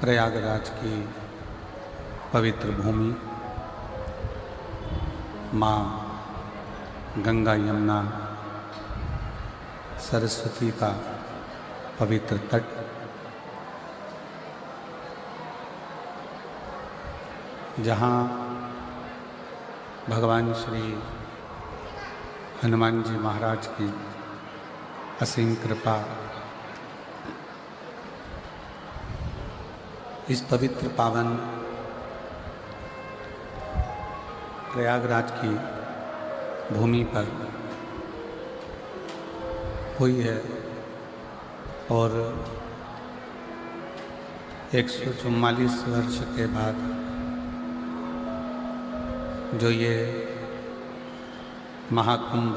प्रयागराज की पवित्र भूमि, माँ गंगा यमुना सरस्वती का पवित्र तट, जहाँ भगवान श्री हनुमान जी महाराज की असीम कृपा इस पवित्र पावन प्रयागराज की भूमि पर हुई है और 144 वर्ष के बाद जो ये महाकुंभ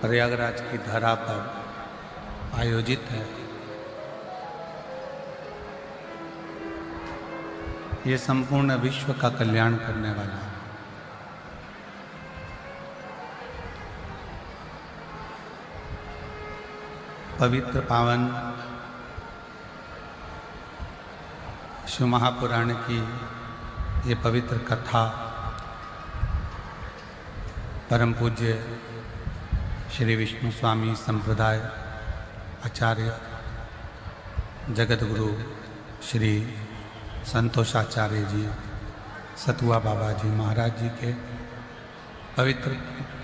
प्रयागराज की धरा पर आयोजित है, ये संपूर्ण विश्व का कल्याण करने वाला है। पवित्र पावन शिव महापुराण की ये पवित्र कथा परम पूज्य श्री विष्णु स्वामी संप्रदाय आचार्य जगत गुरु श्री संतोषाचार्य जी सतुआ बाबा जी महाराज जी के पवित्र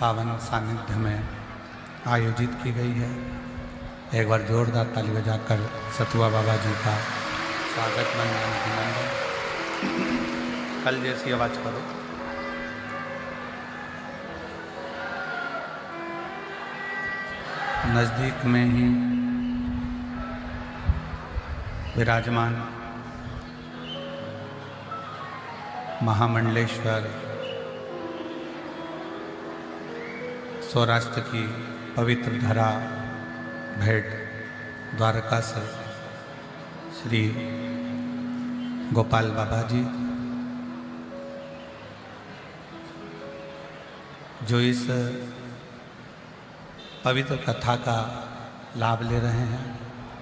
पावन सानिध्य में आयोजित की गई है। एक बार जोरदार ताली बजाकर सतुआ बाबा जी का स्वागत अभिनंदन। कल जैसी आवाज करो। नज़दीक में ही विराजमान महामंडलेश्वर सौराष्ट्र की पवित्र धरा भेंट द्वारका से श्री गोपाल बाबा जी, जो इस पवित्र कथा का लाभ ले रहे हैं,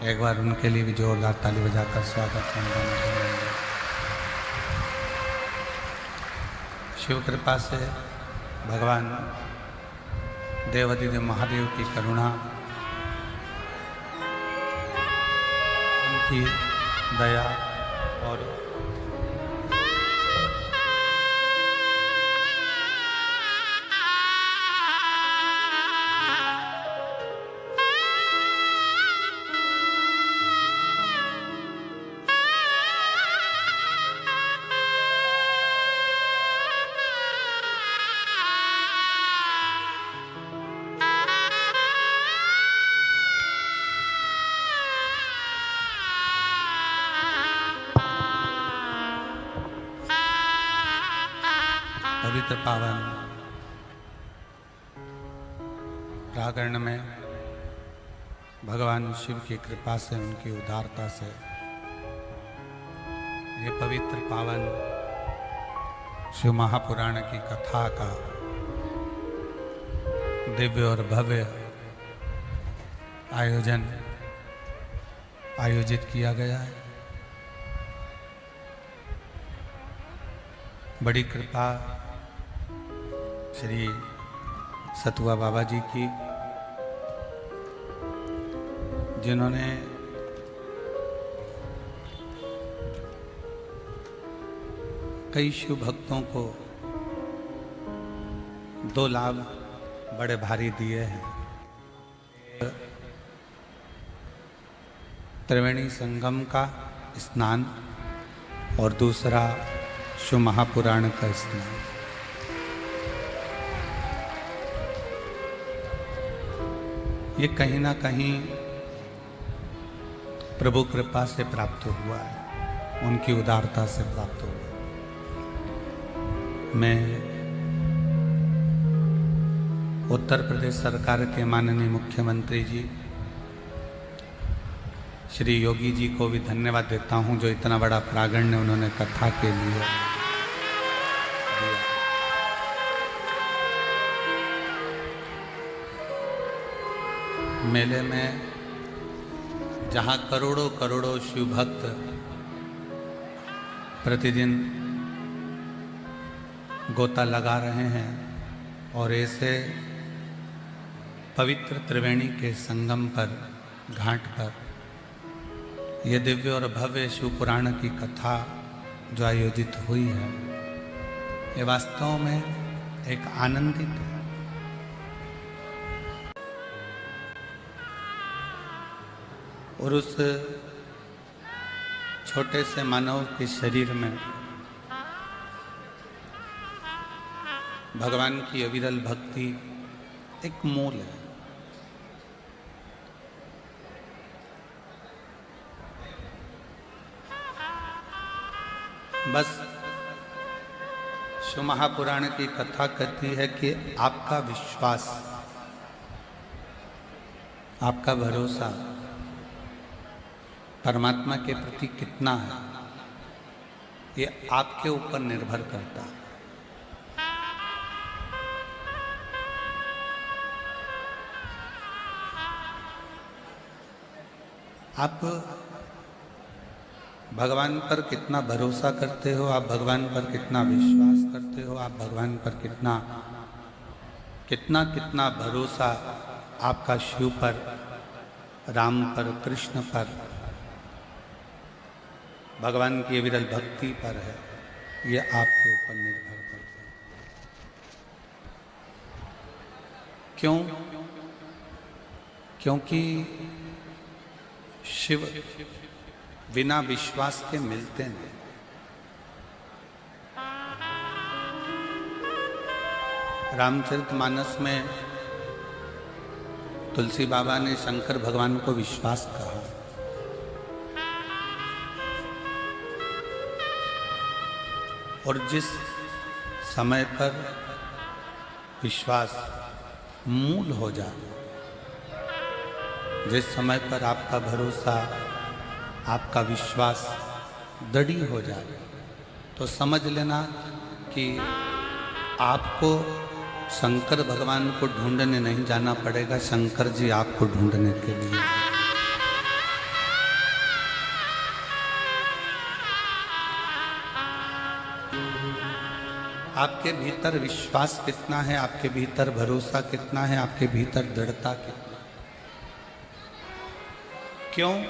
एक बार उनके लिए भी जोरदार ताली बजाकर स्वागत करेंगे। शिव कृपा से भगवान देवाधिदेव महादेव की करुणा, उनकी दया और पवित्र पावन प्रांगण में भगवान शिव की कृपा से, उनकी उदारता से ये पवित्र पावन शिव महापुराण की कथा का दिव्य और भव्य आयोजित किया गया है। बड़ी कृपा श्री सतुआ बाबा जी की, जिन्होंने कई शिव भक्तों को 2 लाभ बड़े भारी दिए हैं। त्रिवेणी संगम का स्नान और दूसरा शिव महापुराण का स्नान। ये कहीं ना कहीं प्रभु कृपा से प्राप्त हुआ है, उनकी उदारता से प्राप्त हुआ। मैं उत्तर प्रदेश सरकार के माननीय मुख्यमंत्री जी श्री योगी जी को भी धन्यवाद देता हूं, जो इतना बड़ा प्रांगण उन्होंने कथा के लिए दिया। मेले में जहाँ करोड़ों करोड़ों शिव भक्त प्रतिदिन गोता लगा रहे हैं और ऐसे पवित्र त्रिवेणी के संगम पर, घाट पर, यह दिव्य और भव्य शिव पुराण की कथा जो आयोजित हुई है, ये वास्तव में एक आनंदित है। और उस छोटे से मानव के शरीर में भगवान की अविरल भक्ति एक मूल है। बस शिव महापुराण की कथा कहती है कि आपका विश्वास, आपका भरोसा परमात्मा के प्रति कितना है, ये आपके ऊपर निर्भर करता है। आप भगवान पर कितना भरोसा करते हो, आप भगवान पर कितना विश्वास करते हो, आप भगवान पर कितना भरोसा आपका शिव पर, राम पर, कृष्ण पर, भगवान की विरल भक्ति पर है, ये आपके ऊपर निर्भर करता है। क्यों? क्योंकि शिव बिना विश्वास के मिलते नहीं। रामचरितमानस में तुलसी बाबा ने शंकर भगवान को विश्वास कहा। और जिस समय पर विश्वास मूल हो जाए, जिस समय पर आपका भरोसा, आपका विश्वास दृढ़ हो जाए, तो समझ लेना कि आपको शंकर भगवान को ढूंढने नहीं जाना पड़ेगा, शंकर जी आपको ढूंढने के लिए। आपके भीतर विश्वास कितना है, आपके भीतर भरोसा कितना है, आपके भीतर दृढ़ता कितना। क्यों?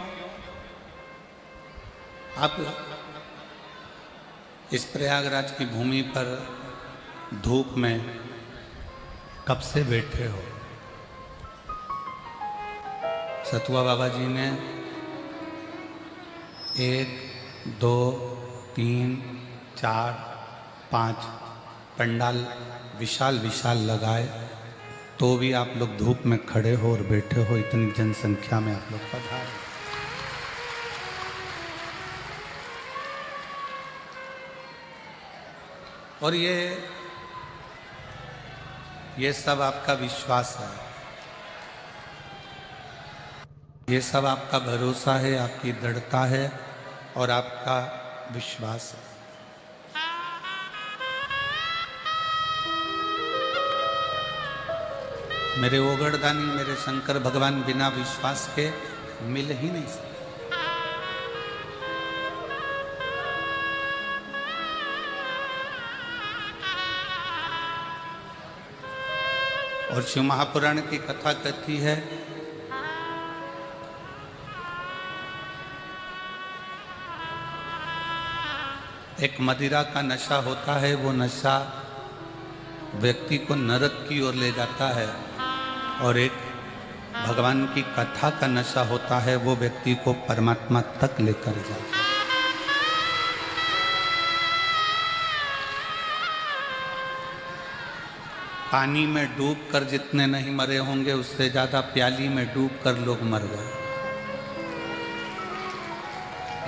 आप इस प्रयागराज की भूमि पर धूप में कब से बैठे हो? सतुआ बाबा जी ने 1, 2, 3, 4, 5 पंडाल विशाल विशाल लगाए, तो भी आप लोग धूप में खड़े हो और बैठे हो। इतनी जनसंख्या में आप लोग पधारे। और ये सब आपका विश्वास है, ये सब आपका भरोसा है, आपकी दृढ़ता है और आपका विश्वास है। मेरे ओगड़दानी, मेरे शंकर भगवान बिना विश्वास के मिल ही नहीं सकते। और शिव महापुराण की कथा कहती है एक मदिरा का नशा होता है, वो नशा व्यक्ति को नरक की ओर ले जाता है, और एक भगवान की कथा का नशा होता है, वो व्यक्ति को परमात्मा तक लेकर जाता है। पानी में डूबकर जितने नहीं मरे होंगे, उससे ज्यादा प्याली में डूबकर लोग मर गए।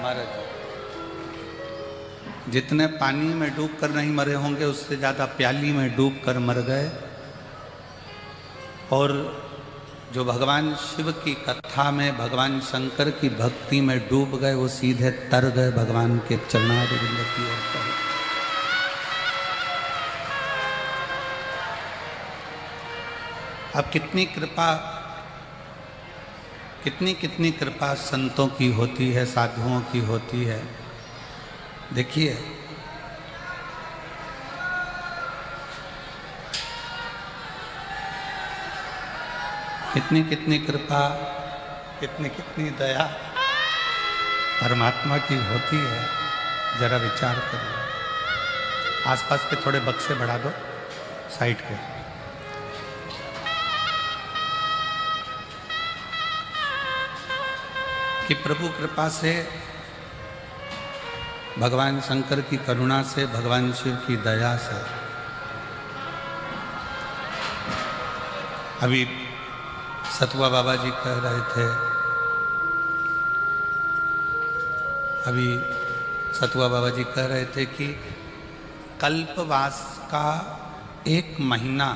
महाराज, जितने पानी में डूबकर नहीं मरे होंगे, उससे ज्यादा प्याली में डूबकर मर गए। और जो भगवान शिव की कथा में, भगवान शंकर की भक्ति में डूब गए, वो सीधे तर गए भगवान के चरणारविंद की ओर। अब कितनी कितनी कितनी कृपा संतों की होती है, साधुओं की होती है। देखिए कितनी कितनी कृपा, कितनी कितनी दया परमात्मा की होती है। जरा विचार करो। आसपास के थोड़े बक्से बढ़ा दो साइड के। कि प्रभु कृपा से, भगवान शंकर की करुणा से, भगवान शिव की दया से अभी सतुआ बाबा जी कह रहे थे, अभी सतुआ बाबा जी कह रहे थे कि कल्पवास का 1 महीना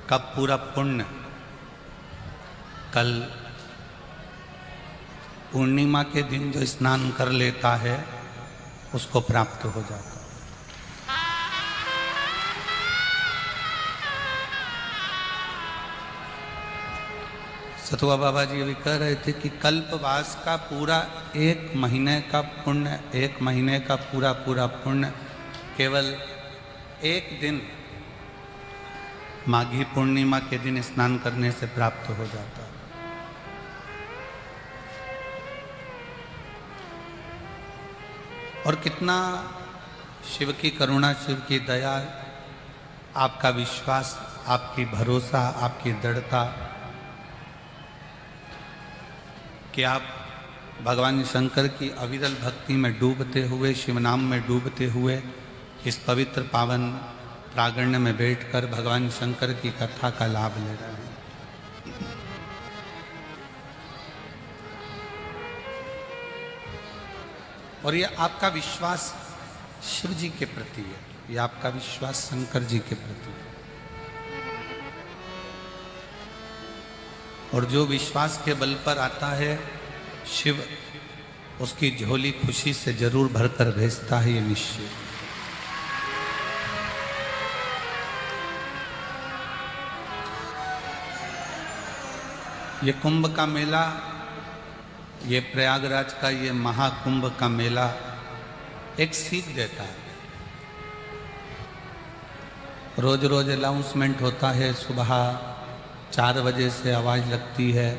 का पूरा पुण्य कल पूर्णिमा के दिन जो स्नान कर लेता है उसको प्राप्त हो जाता है। सतुआ बाबा जी अभी कह रहे थे कि कल्पवास का पूरा 1 महीने का पुण्य, 1 महीने का पूरा पूरा पुण्य केवल 1 दिन माघी पूर्णिमा के दिन स्नान करने से प्राप्त हो जाता है। और कितना शिव की करुणा, शिव की दया, आपका विश्वास, आपकी भरोसा, आपकी दृढ़ता कि आप भगवान शंकर की अविरल भक्ति में डूबते हुए, शिव नाम में डूबते हुए इस पवित्र पावन प्रांगण में बैठकर भगवान शंकर की कथा का लाभ ले रहे हैं। और ये आपका विश्वास शिव जी के प्रति है, ये आपका विश्वास शंकर जी के प्रति है। और जो विश्वास के बल पर आता है, शिव उसकी झोली खुशी से जरूर भरकर भेजता है, ये निश्चय। ये कुंभ का मेला, ये प्रयागराज का ये महाकुंभ का मेला एक सीख देता है। रोज रोज अनाउंसमेंट होता है, सुबह 4 बजे से आवाज़ लगती है,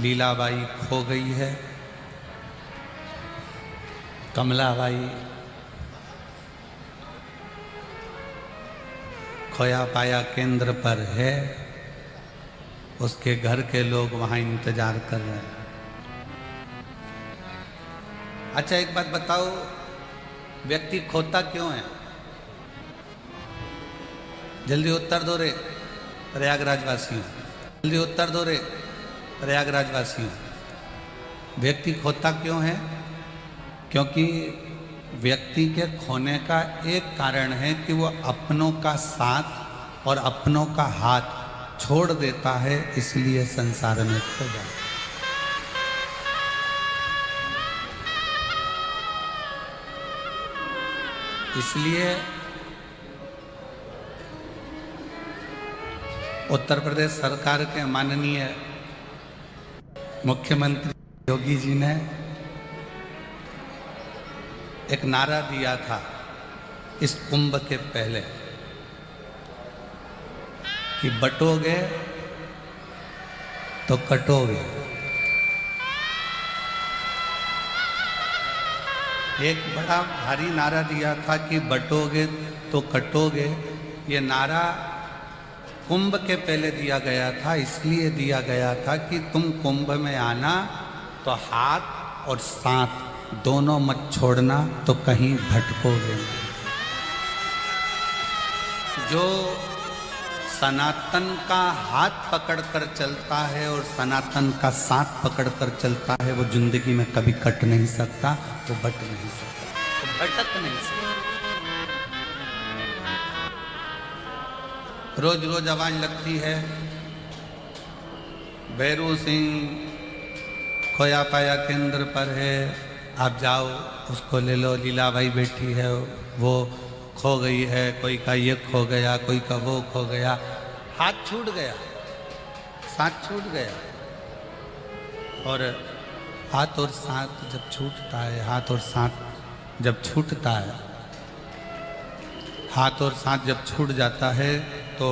लीलाबाई खो गई है, कमलाबाई खोया पाया केंद्र पर है, उसके घर के लोग वहाँ इंतजार कर रहे हैं। अच्छा एक बात बताओ, व्यक्ति खोता क्यों है? जल्दी उत्तर दो रे प्रयागराज वासियों, जल्दी उत्तर दो रे प्रयागराज वासियों। व्यक्ति खोता क्यों है? क्योंकि व्यक्ति के खोने का एक कारण है कि वो अपनों का साथ और अपनों का हाथ छोड़ देता है, इसलिए संसार में खो जाता है। इसलिए उत्तर प्रदेश सरकार के माननीय मुख्यमंत्री योगी जी ने एक नारा दिया था इस कुंभ के पहले कि बटोगे तो कटोगे। एक बड़ा भारी नारा दिया था कि बटोगे तो कटोगे। ये नारा कुंभ के पहले दिया गया था, इसलिए दिया गया था कि तुम कुंभ में आना तो हाथ और साथ दोनों मत छोड़ना, तो कहीं भटकोगे। जो सनातन का हाथ पकड़कर चलता है और सनातन का साथ पकड़कर चलता है, वो जिंदगी में कभी कट नहीं सकता, वो बट नहीं सकता, वो भटक नहीं सकता। रोज रोज आवाज लगती है, भैरू सिंह खोया पाया केंद्र पर है, आप जाओ उसको ले लो, लीलाबाई बैठी है वो खो गई है, कोई का ये खो गया, कोई का वो खो गया, हाथ छूट गया, साथ छूट गया। और हाथ और साथ जब छूटता है, हाथ और साथ जब छूटता है, हाथ और साथ जब छूट जाता है तो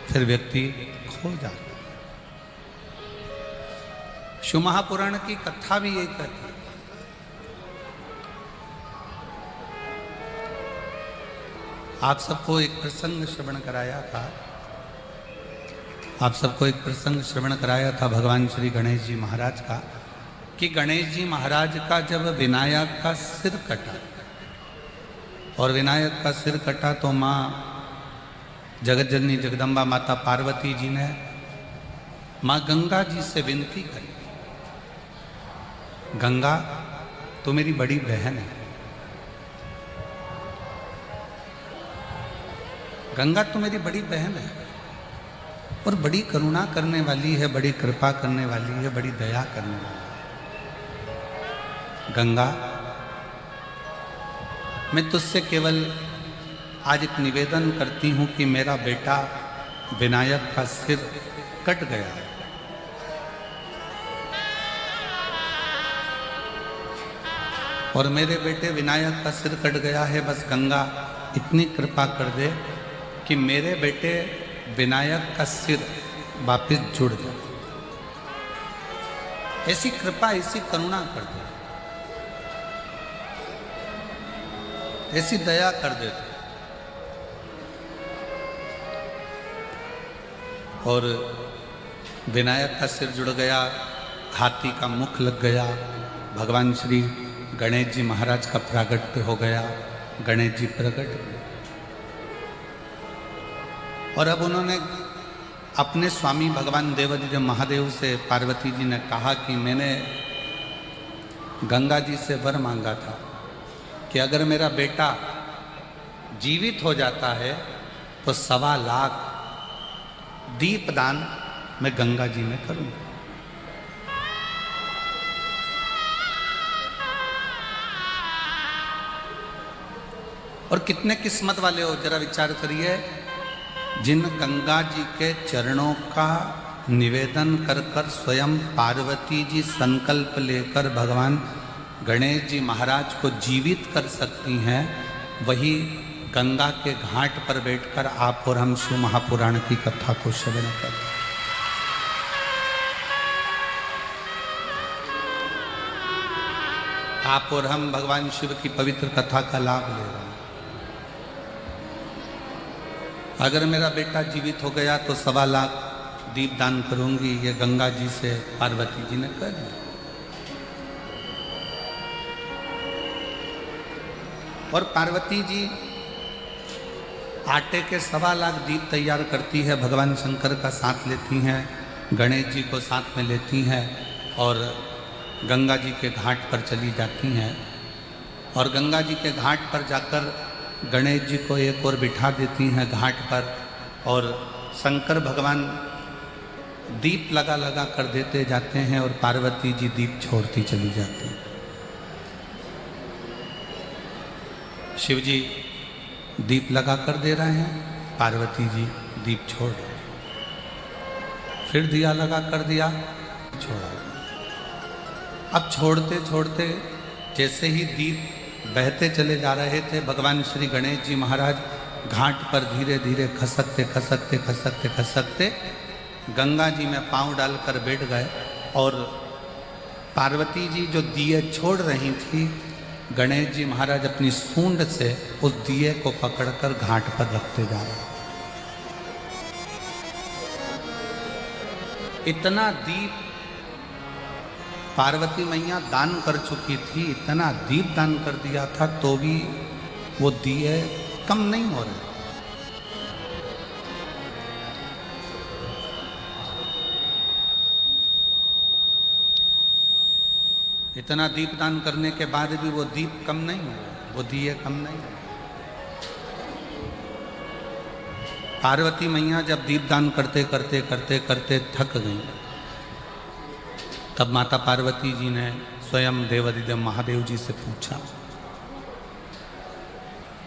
फिर व्यक्ति खो जाता है। शिव महापुराण की कथा भी यही कहती है। आप सबको एक प्रसंग श्रवण कराया था, आप सबको एक प्रसंग श्रवण कराया था भगवान श्री गणेश जी महाराज का, कि गणेश जी महाराज का जब विनायक का सिर कटा और विनायक का सिर कटा तो माँ जगतजननी जगदम्बा माता पार्वती जी ने माँ गंगा जी से विनती करी, गंगा तो मेरी बड़ी बहन है, गंगा तो मेरी बड़ी बहन है और बड़ी करुणा करने वाली है, बड़ी कृपा करने वाली है, बड़ी दया करने वाली है। गंगा, मैं तुझसे केवल आज एक निवेदन करती हूं कि मेरा बेटा विनायक का सिर कट गया है, और मेरे बेटे विनायक का सिर कट गया है, बस गंगा इतनी कृपा कर दे कि मेरे बेटे विनायक का सिर वापस जुड़ जाए। ऐसी कृपा, ऐसी करुणा कर दे, ऐसी दया कर दे। और विनायक का सिर जुड़ गया, हाथी का मुख लग गया, भगवान श्री गणेश जी महाराज का प्रागट्य हो गया, गणेश जी प्रकट हुए। और अब उन्होंने अपने स्वामी भगवान देवादिदेव महादेव से पार्वती जी ने कहा कि मैंने गंगा जी से वर मांगा था कि अगर मेरा बेटा जीवित हो जाता है तो 1.25 लाख दीपदान मैं गंगा जी में करूंगा। और कितने किस्मत वाले हो, जरा विचार करिए, जिन गंगा जी के चरणों का निवेदन कर कर स्वयं पार्वती जी संकल्प लेकर भगवान गणेश जी महाराज को जीवित कर सकती हैं, वही गंगा के घाट पर बैठकर आप और हम शिव महापुराण की कथा को श्रवण कर, आप और हम भगवान शिव की पवित्र कथा का लाभ ले रहे हैं। अगर मेरा बेटा जीवित हो गया तो 1.25 लाख दीप दान करूंगी, ये गंगा जी से पार्वती जी ने कह दिया। और पार्वती जी आटे के 1.25 लाख दीप तैयार करती है, भगवान शंकर का साथ लेती हैं, गणेश जी को साथ में लेती हैं और गंगा जी के घाट पर चली जाती हैं। और गंगा जी के घाट पर जाकर गणेश जी को एक और बिठा देती हैं घाट पर, और शंकर भगवान दीप लगा लगा कर देते जाते हैं और पार्वती जी दीप छोड़ती चली जाती हैं। शिव जी दीप लगा कर दे रहे हैं, पार्वती जी दीप छोड़ रहे हैं, फिर दिया लगा कर दिया, छोड़ा। अब छोड़ते छोड़ते जैसे ही दीप बहते चले जा रहे थे, भगवान श्री गणेश जी महाराज घाट पर धीरे धीरे खसकते खसकते खसकते खसकते गंगा जी में पांव डालकर बैठ गए। और पार्वती जी जो दिए छोड़ रही थी, गणेश जी महाराज अपनी सूंड से उस दिए को पकड़कर घाट पर रखते जा रहे। इतना दीप पार्वती मैया दान कर चुकी थी, इतना दीप दान कर दिया था, तो भी वो दिए कम नहीं हो रहे। इतना दीप दान करने के बाद भी वो दीप कम नहीं हुए, वो दिए कम नहीं हुए। पार्वती मैया जब दीप दान करते करते करते करते थक गई, तब माता पार्वती जी ने स्वयं देवादिदेव महादेव जी से पूछा,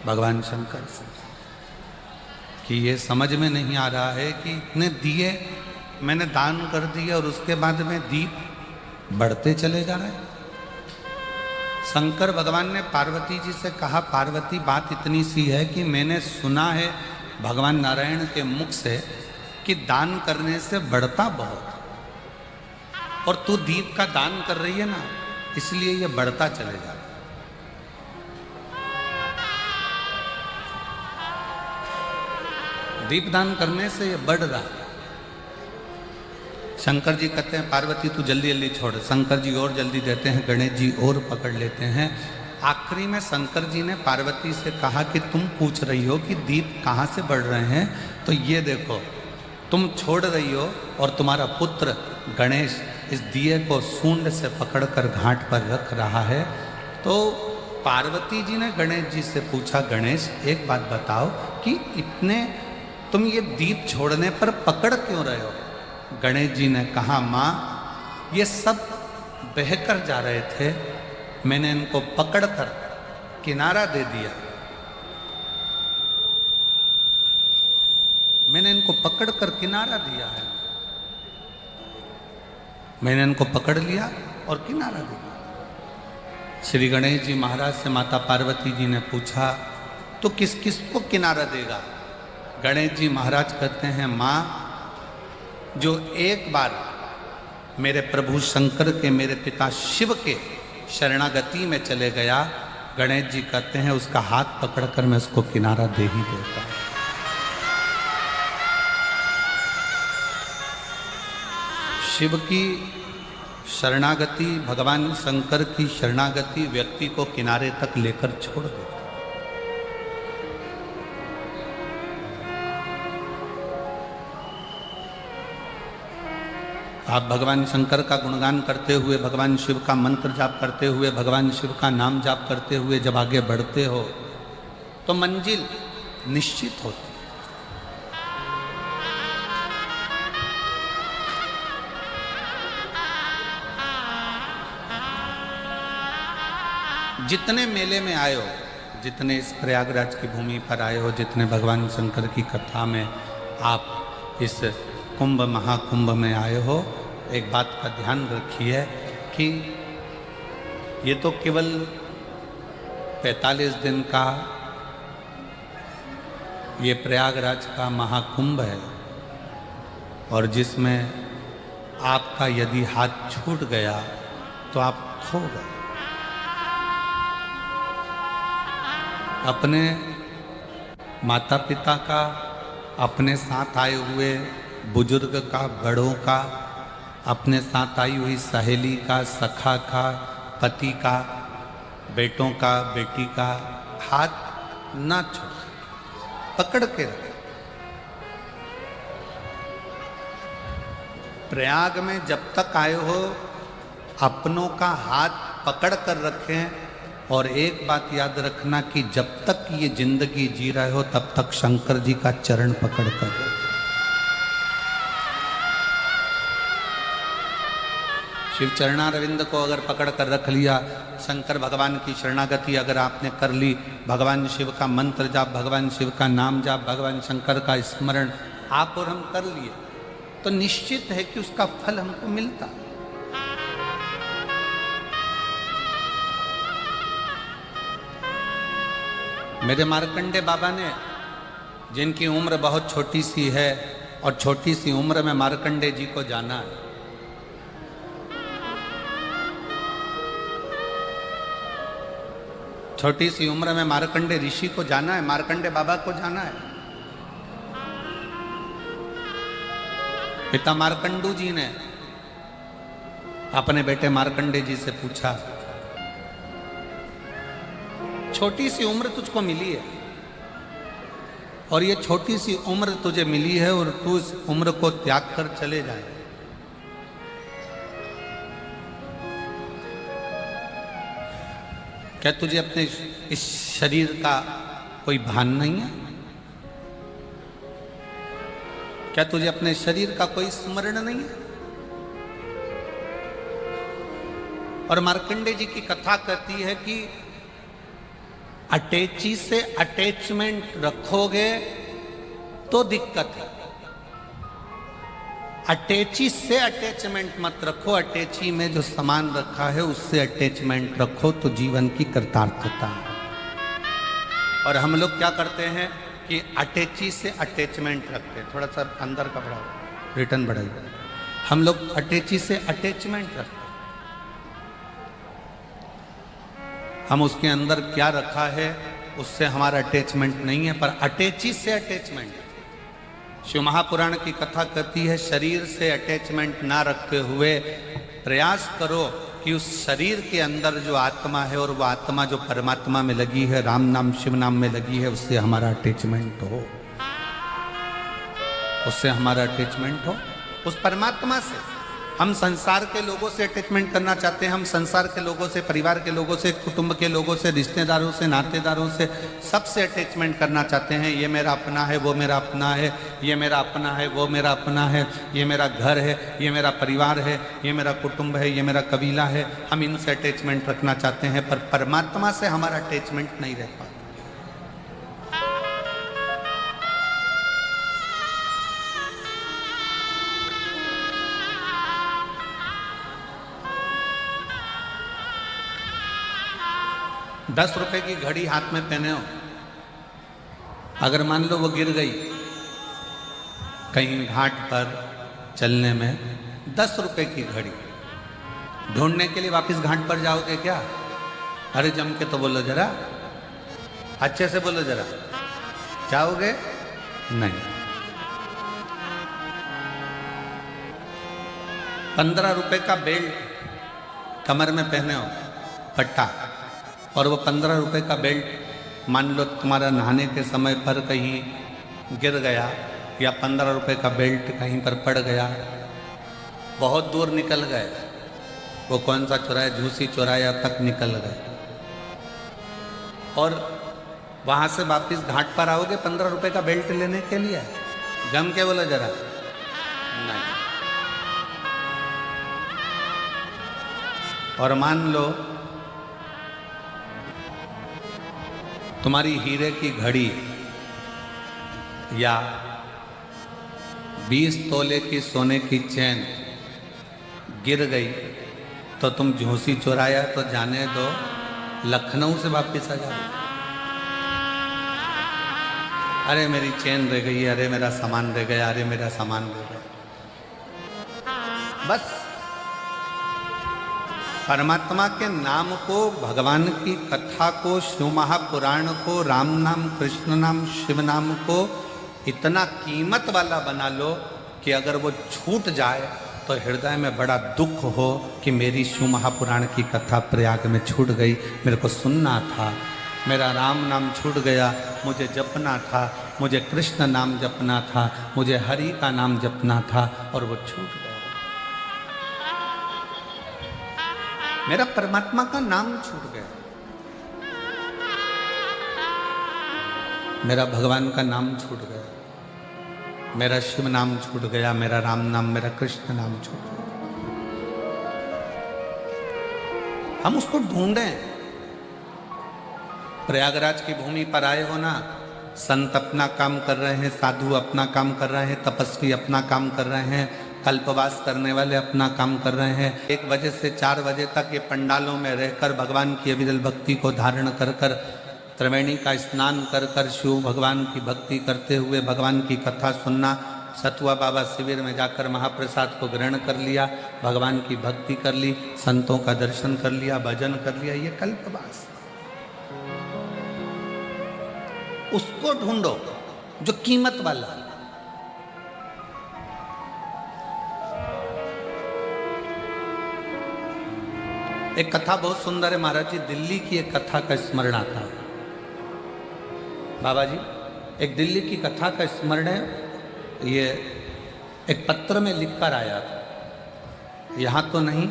भगवान शंकर से, कि ये समझ में नहीं आ रहा है कि इतने दिए मैंने दान कर दिए और उसके बाद में दीप बढ़ते चले जा रहे हैं। शंकर भगवान ने पार्वती जी से कहा, पार्वती बात इतनी सी है कि मैंने सुना है भगवान नारायण के मुख से कि दान करने से बढ़ता बहुत, और तू दीप का दान कर रही है ना, इसलिए ये बढ़ता चले जा रहा है। दीप दान करने से ये बढ़ रहा है। शंकर जी कहते हैं पार्वती तू जल्दी जल्दी छोड़, शंकर जी और जल्दी देते हैं, गणेश जी और पकड़ लेते हैं। आखिरी में शंकर जी ने पार्वती से कहा कि तुम पूछ रही हो कि दीप कहाँ से बढ़ रहे हैं, तो ये देखो तुम छोड़ रही हो और तुम्हारा पुत्र गणेश इस दिए को सूंड से पकड़कर घाट पर रख रहा है। तो पार्वती जी ने गणेश जी से पूछा, गणेश एक बात बताओ कि इतने तुम ये दीप छोड़ने पर पकड़ क्यों रहे हो? गणेश जी ने कहा, माँ ये सब बहकर जा रहे थे, मैंने इनको पकड़कर किनारा दे दिया, मैंने इनको पकड़कर किनारा दिया है, मैंने इनको पकड़ लिया और किनारा दिया। श्री गणेश जी महाराज से माता पार्वती जी ने पूछा, तो किस किस को किनारा देगा? गणेश जी महाराज कहते हैं, माँ जो एक बार मेरे प्रभु शंकर के, मेरे पिता शिव के शरणागति में चले गया, गणेश जी कहते हैं उसका हाथ पकड़कर मैं उसको किनारा दे ही देता हूं। शिव की शरणागति, भगवान शंकर की शरणागति व्यक्ति को किनारे तक लेकर छोड़ देती। आप भगवान शंकर का गुणगान करते हुए, भगवान शिव का मंत्र जाप करते हुए, भगवान शिव का नाम जाप करते हुए जब आगे बढ़ते हो तो मंजिल निश्चित होती है। जितने मेले में आए हो, जितने इस प्रयागराज की भूमि पर आए हो, जितने भगवान शंकर की कथा में आप इस कुंभ महाकुंभ में आए हो, एक बात का ध्यान रखिए कि ये तो केवल 45 दिन का ये प्रयागराज का महाकुंभ है, और जिसमें आपका यदि हाथ छूट गया तो आप खो गए। अपने माता पिता का, अपने साथ आए हुए बुजुर्ग का, बड़ों का, अपने साथ आई हुई सहेली का, सखा का, पति का, बेटों का, बेटी का हाथ ना छोड़, पकड़ के रखें। प्रयाग में जब तक आए हो अपनों का हाथ पकड़ कर रखें, और एक बात याद रखना कि जब तक ये जिंदगी जी रहे हो तब तक शंकर जी का चरण पकड़ कर रखें। शिव चरणारविंद को अगर पकड़ कर रख लिया, शंकर भगवान की शरणागति अगर आपने कर ली, भगवान शिव का मंत्र जाप, भगवान शिव का नाम जाप, भगवान शंकर का स्मरण आप और हम कर लिए, तो निश्चित है कि उसका फल हमको मिलता। मेरे मार्कंडे बाबा ने, जिनकी उम्र बहुत छोटी सी है और छोटी सी उम्र में मार्कंडे जी को जाना है, छोटी सी उम्र में मार्कंडे ऋषि को जाना है, मार्कंडे बाबा को जाना है। पिता मार्कंडू जी ने अपने बेटे मार्कंडे जी से पूछा, छोटी सी उम्र तुझको मिली है और ये छोटी सी उम्र तुझे मिली है और तू इस उम्र को त्याग कर चले जाए, क्या तुझे अपने इस शरीर का कोई भान नहीं है? क्या तुझे अपने शरीर का कोई स्मरण नहीं है? और मार्कंडे जी की कथा कहती है कि अटैची से अटैचमेंट रखोगे तो दिक्कत है, अटैची से अटैचमेंट मत रखो, अटैची में जो सामान रखा है उससे अटैचमेंट रखो, तो जीवन की कृतार्थता है। और हम लोग क्या करते हैं कि अटैची से अटैचमेंट रखते हैं। थोड़ा सा अंदर का बढ़ाओ, रिटर्न बढ़ाइए। हम लोग अटैची से अटैचमेंट रखते हैं। हम उसके अंदर क्या रखा है उससे हमारा अटैचमेंट नहीं है, पर अटैची से अटैचमेंट। शिव महापुराण की कथा कहती है शरीर से अटैचमेंट ना रखते हुए प्रयास करो कि उस शरीर के अंदर जो आत्मा है और वो आत्मा जो परमात्मा में लगी है, राम नाम शिव नाम में लगी है, उससे हमारा अटैचमेंट हो, उससे हमारा अटैचमेंट हो उस परमात्मा से। हम संसार के लोगों से अटैचमेंट करना चाहते हैं, हम संसार के लोगों से, परिवार के लोगों से, कुटुंब के लोगों से, रिश्तेदारों से, नातेदारों से, सबसे अटैचमेंट करना चाहते हैं। ये मेरा अपना है, वो मेरा अपना है, ये मेरा अपना है, वो मेरा अपना है, ये मेरा घर है, ये मेरा परिवार है, ये मेरा कुटुंब है, ये मेरा कबीला है। हम इनसे अटैचमेंट रखना चाहते हैं, पर परमात्मा से हमारा अटैचमेंट नहीं रह पाता। 10 रुपए की घड़ी हाथ में पहने हो, अगर मान लो वो गिर गई कहीं घाट पर चलने में, 10 रुपए की घड़ी ढूंढने के लिए वापस घाट पर जाओगे क्या? अरे जम के तो बोलो जरा, अच्छे से बोलो जरा, जाओगे नहीं। 15 रुपए का बेल्ट कमर में पहने हो, पट्टा, और वो 15 रुपए का बेल्ट मान लो तुम्हारा नहाने के समय पर कहीं गिर गया, या 15 रुपए का बेल्ट कहीं पर पड़ गया, बहुत दूर निकल गए, वो कौन सा चौराया, झूसी चौराया तक निकल गए, और वहाँ से वापस घाट पर आओगे 15 रुपए का बेल्ट लेने के लिए? जम के बोलो जरा, नहीं। और मान लो तुम्हारी हीरे की घड़ी या 20 तोले की सोने की चैन गिर गई, तो तुम झूसी चुराया तो जाने दो, लखनऊ से वापस आ जाओ। अरे मेरी चैन रह गई, अरे मेरा सामान रह गया, अरे मेरा सामान रह गया। बस परमात्मा के नाम को, भगवान की कथा को, शिव महापुराण को, राम नाम, कृष्ण नाम, शिव नाम को इतना कीमत वाला बना लो कि अगर वो छूट जाए तो हृदय में बड़ा दुख हो कि मेरी शिव महापुराण की कथा प्रयाग में छूट गई, मेरे को सुनना था, मेरा राम नाम छूट गया, मुझे जपना था, मुझे कृष्ण नाम जपना था, मुझे हरि का नाम जपना था, और वो छूट गया। मेरा परमात्मा का नाम छूट गया, मेरा भगवान का नाम छूट गया, मेरा शिव नाम छूट गया, मेरा राम नाम, मेरा कृष्ण नाम छूट गया। हम उसको ढूंढें। प्रयागराज की भूमि पर आए हो ना, संत अपना काम कर रहे हैं, साधु अपना काम कर रहे हैं, तपस्वी अपना काम कर रहे हैं, कल्पवास करने वाले अपना काम कर रहे हैं। 1 बजे से 4 बजे तक ये पंडालों में रहकर भगवान की अविरल भक्ति को धारण कर कर, त्रिवेणी का स्नान कर कर शिव भगवान की भक्ति करते हुए भगवान की कथा सुनना, सतुआ बाबा शिविर में जाकर महाप्रसाद को ग्रहण कर लिया, भगवान की भक्ति कर ली, संतों का दर्शन कर लिया, भजन कर लिया, ये कल्पवास। उसको ढूंढो जो कीमत वाला। एक कथा बहुत सुंदर है महाराज जी, दिल्ली की एक कथा का स्मरण आता है। बाबा जी, एक दिल्ली की कथा का स्मरण है, ये एक पत्र में लिखकर आया था, यहाँ तो नहीं,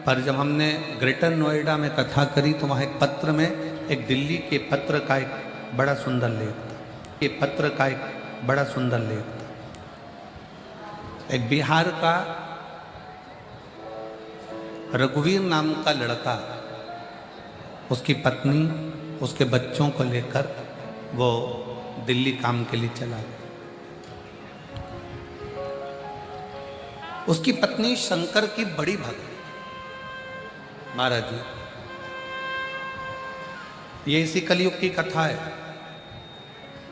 पर जब हमने ग्रेटर नोएडा में कथा करी तो वहाँ एक पत्र में एक दिल्ली के पत्र का एक बड़ा सुंदर लेख था, ये पत्र का एक बड़ा सुंदर लेख था। एक बिहार का रघुवीर नाम का लड़का, उसकी पत्नी, उसके बच्चों को लेकर वो दिल्ली काम के लिए चला गया। उसकी पत्नी शंकर की बड़ी भक्त। महाराज जी, ये इसी कलयुग की कथा है।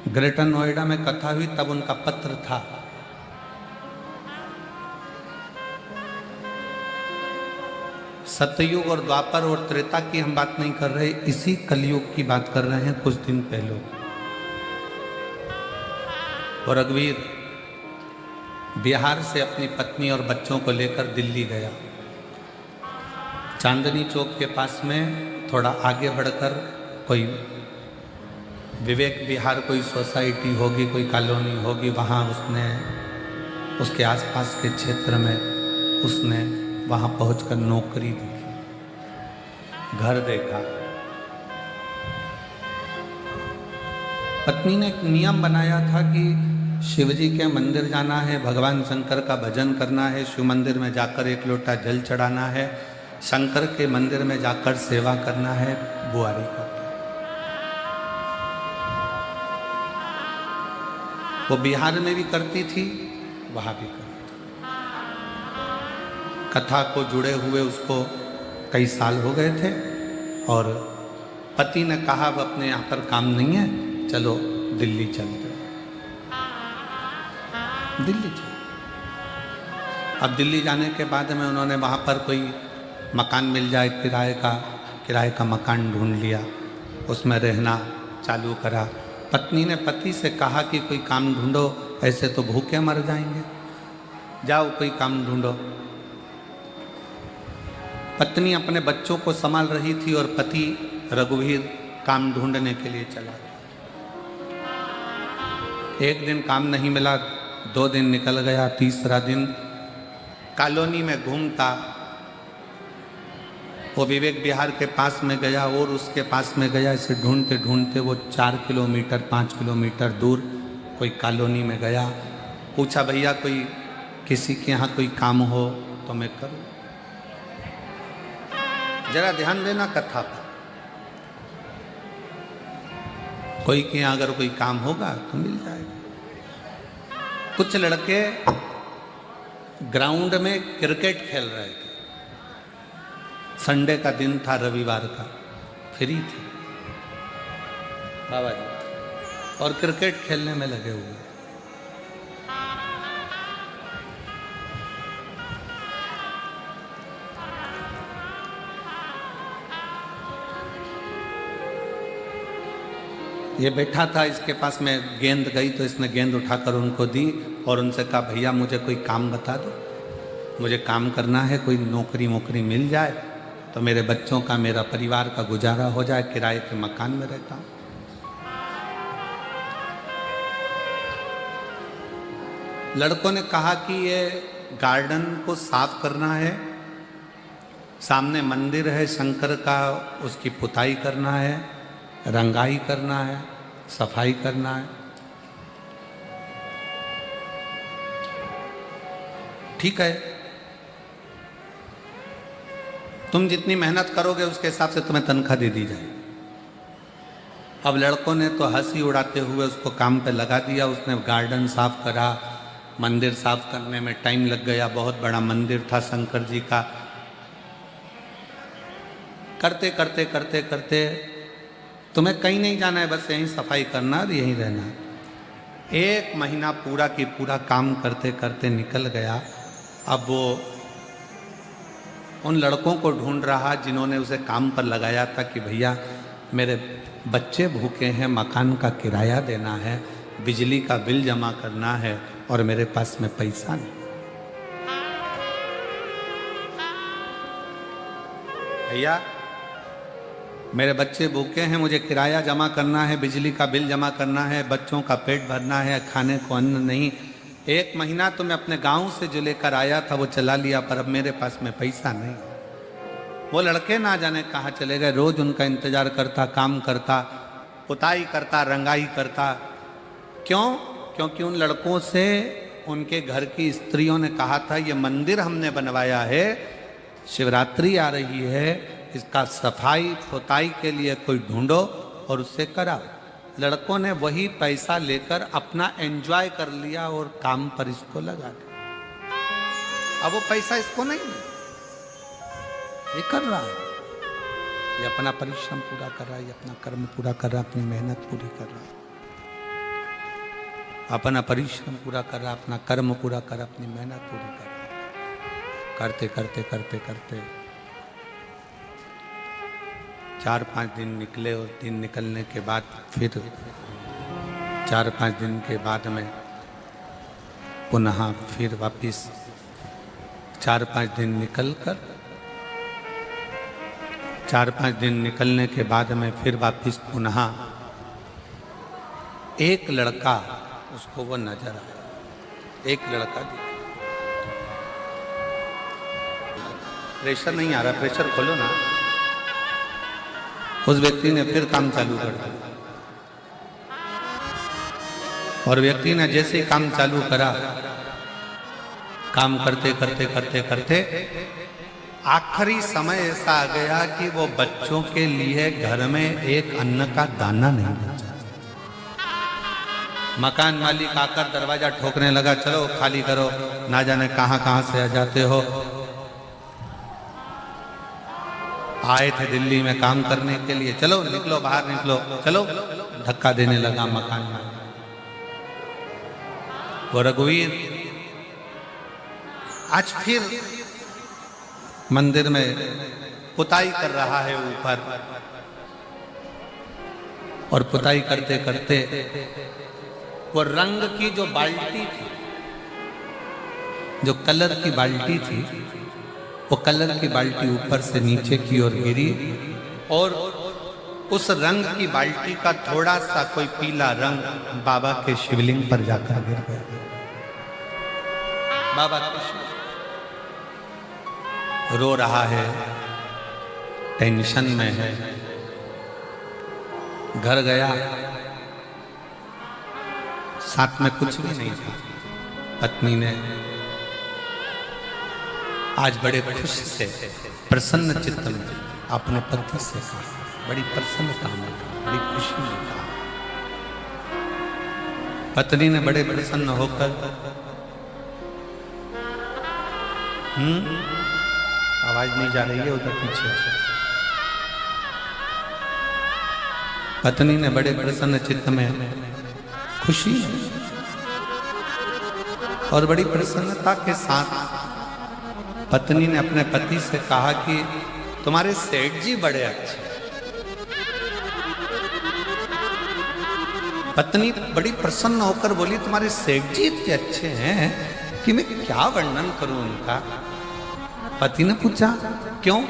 ग्रेटर नोएडा में कथा हुई, तब उनका पत्र था। सतयुग और द्वापर और त्रेता की हम बात नहीं कर रहे, इसी कलयुग की बात कर रहे हैं। कुछ दिन पहले और रघुवीर बिहार से अपनी पत्नी और बच्चों को लेकर दिल्ली गया। चांदनी चौक के पास में थोड़ा आगे बढ़कर कोई विवेक विहार, कोई सोसाइटी होगी, कोई कॉलोनी होगी, वहाँ उसने उसके आसपास के क्षेत्र में उसने वहाँ पहुंचकर नौकरी देखी, घर देखा। पत्नी ने एक नियम बनाया था कि शिवजी के मंदिर जाना है, भगवान शंकर का भजन करना है, शिव मंदिर में जाकर एक लोटा जल चढ़ाना है, शंकर के मंदिर में जाकर सेवा करना है, बुआरी का। वो बिहार में भी करती थी, वहां भी करती थी। कथा को जुड़े हुए उसको कई साल हो गए थे और पति ने कहा अब अपने यहाँ पर काम नहीं है, चलो दिल्ली चलते। दिल्ली चले। अब दिल्ली जाने के बाद में उन्होंने वहाँ पर कोई मकान मिल जाए किराए का मकान ढूंढ लिया, उसमें रहना चालू करा। पत्नी ने पति से कहा कि कोई काम ढूंढो, ऐसे तो भूखे मर जाएंगे, जाओ कोई काम ढूंढो। पत्नी अपने बच्चों को संभाल रही थी और पति रघुवीर काम ढूंढने के लिए चला गया। एक दिन काम नहीं मिला, 2 दिन निकल गया, तीसरा दिन कॉलोनी में घूमता। वो विवेक विहार के पास में गया और उसके पास में गया। इसे ढूंढते ढूंढते वो 4 किलोमीटर 5 किलोमीटर दूर कोई कॉलोनी में गया। पूछा भैया कोई किसी के यहाँ कोई काम हो तो मैं करूँ। जरा ध्यान देना कथा पर। कोई के यहाँ अगर कोई काम होगा तो मिल जाएगा। कुछ लड़के ग्राउंड में क्रिकेट खेल रहे थे। संडे का दिन था, रविवार का, फ्री थे बाबा जी और क्रिकेट खेलने में लगे हुए। ये बैठा था, इसके पास में गेंद गई तो इसने गेंद उठाकर उनको दी और उनसे कहा भैया मुझे कोई काम बता दो, मुझे काम करना है, कोई नौकरी मिल जाए तो मेरे बच्चों का, मेरा परिवार का गुजारा हो जाए, किराए के मकान में रहता हूं। लड़कों ने कहा कि ये गार्डन को साफ करना है, सामने मंदिर है शंकर का, उसकी पुताई करना है, रंगाई करना है, सफाई करना है। ठीक है, तुम जितनी मेहनत करोगे उसके हिसाब से तुम्हें तनख्वाह दे दी जाए। अब लड़कों ने तो हंसी उड़ाते हुए उसको काम पे लगा दिया। उसने गार्डन साफ करा, मंदिर साफ करने में टाइम लग गया। बहुत बड़ा मंदिर था शंकर जी का। करते करते करते करते तुम्हें कहीं नहीं जाना है, बस यहीं सफाई करना और यहीं रहना है। 1 महीना पूरा की पूरा काम करते करते निकल गया। अब वो उन लड़कों को ढूंढ रहा जिन्होंने उसे काम पर लगाया था कि भैया मेरे बच्चे भूखे हैं, मकान का किराया देना है, बिजली का बिल जमा करना है और मेरे पास में पैसा नहीं। भैया मेरे बच्चे भूखे हैं, मुझे किराया जमा करना है, बिजली का बिल जमा करना है, बच्चों का पेट भरना है, खाने को अन्न नहीं। 1 महीना तो मैं अपने गांव से जो लेकर आया था वो चला लिया, पर अब मेरे पास में पैसा नहीं। वो लड़के ना जाने कहाँ चले गए। रोज उनका इंतजार करता, काम करता, पुताई करता, रंगाई करता। क्यों? क्योंकि उन लड़कों से उनके घर की स्त्रियों ने कहा था ये मंदिर हमने बनवाया है, शिवरात्रि आ रही है, इसका सफाई पुताई के लिए कोई ढूंढो और उससे कराओ। लड़कों ने वही पैसा लेकर अपना एंजॉय कर लिया और काम पर इसको लगा दिया। अब वो पैसा इसको नहीं, ये कर रहा है, ये अपना परिश्रम पूरा कर रहा है, ये अपना कर्म पूरा कर रहा है, अपनी मेहनत पूरी कर रहा है, अपना परिश्रम पूरा कर रहा है, अपना कर्म पूरा कर रहा है, अपनी मेहनत पूरी कर रहा है। करते करते करते करते 4-5 दिन निकले और दिन निकलने के बाद फिर 4-5 दिन के बाद में पुनः फिर वापिस 4-5 दिन निकलकर 4-5 दिन निकलने के बाद में फिर वापिस पुनः एक लड़का उसको वो नजर आया, एक लड़का दिखा। प्रेशर नहीं आ रहा, प्रेशर खोलो ना। उस व्यक्ति ने फिर काम चालू कर दिया और व्यक्ति ने जैसे ही काम चालू करा, काम करते करते करते करते आखिरी समय ऐसा आ गया कि वो बच्चों के लिए घर में एक अन्न का दाना नहीं बचा। मकान मालिक आकर दरवाजा ठोकने लगा, चलो खाली करो, ना जाने कहां कहां से आ जाते हो, आए थे दिल्ली में काम करने के लिए, चलो निकलो बाहर निकलो, चलो धक्का देने लगा मकान में। वो रघुवीर आज फिर मंदिर में पुताई कर रहा है ऊपर, और पुताई करते करते वो रंग की जो बाल्टी थी, जो कलर की बाल्टी थी, वो कलर की बाल्टी ऊपर से नीचे की ओर गिरी और उस रंग की बाल्टी का थोड़ा सा कोई पीला रंग बाबा के शिवलिंग पर जाकर गिर गया। बाबा रो रहा है, टेंशन में है। घर गया, साथ में कुछ भी नहीं था। पत्नी ने आज बड़े खुश से प्रसन्न चित्त में अपने पति से कहा, बड़ी प्रसन्नता में, बड़ी खुशी में कहा। पत्नी ने बड़े प्रसन्न होकर आवाज नहीं जा रही है उधर पीछे। पत्नी ने बड़े प्रसन्न चित्त में, खुशी और बड़ी प्रसन्नता के साथ पत्नी ने अपने पति से कहा कि तुम्हारे सेठ जी बड़े अच्छे। पत्नी बड़ी प्रसन्न होकर बोली, तुम्हारे सेठ जी इतने अच्छे हैं कि मैं क्या वर्णन करूं उनका। पति ने पूछा क्यों?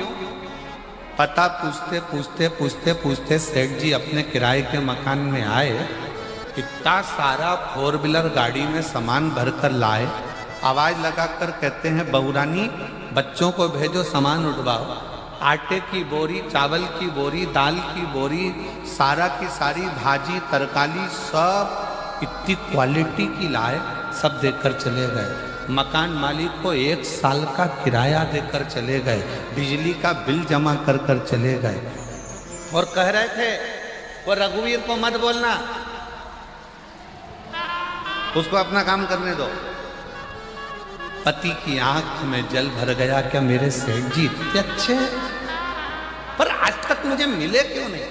पता पूछते पूछते पूछते पूछते सेठ जी अपने किराए के मकान में आए, इतना सारा 4 व्हीलर गाड़ी में सामान भरकर लाए। आवाज लगाकर कहते हैं, बहुरानी बच्चों को भेजो सामान उठवाओ। आटे की बोरी, चावल की बोरी, दाल की बोरी, सारा की सारी भाजी तरकारी सब इतनी क्वालिटी की लाए, सब देकर चले गए। मकान मालिक को 1 साल का किराया देकर चले गए, बिजली का बिल जमा कर कर चले गए और कह रहे थे वो रघुवीर को मत बोलना, उसको अपना काम करने दो। पति की आंख में जल भर गया, क्या मेरे सेठ जी इतने अच्छे हैं, पर आज तक मुझे मिले क्यों नहीं?